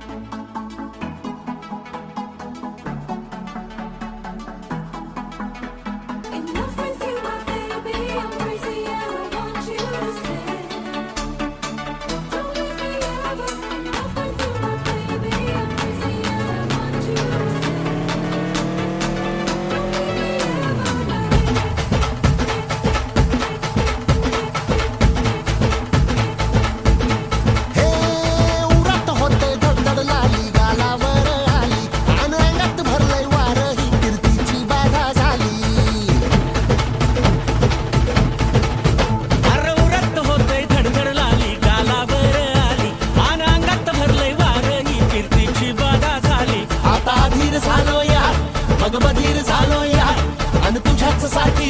Enough with you, my baby. I'm crazy and I want you to stay. Don't leave me ever. Enough with you, my baby. I'm crazy and I want you to stay. Don't leave me ever, my हे उरात होते धडधड लाली गालावर आली आणि अंगात भरलंय वार ही कीर्तीची बाधा झाली. अरे उरत होते धडधड लाली गालावर आली आणि अंगात भरलंय वार ही कीर्तीची बाधा झाली. आता धीर झालो या मग बधीर झालो या आणि तुझ्याच साठी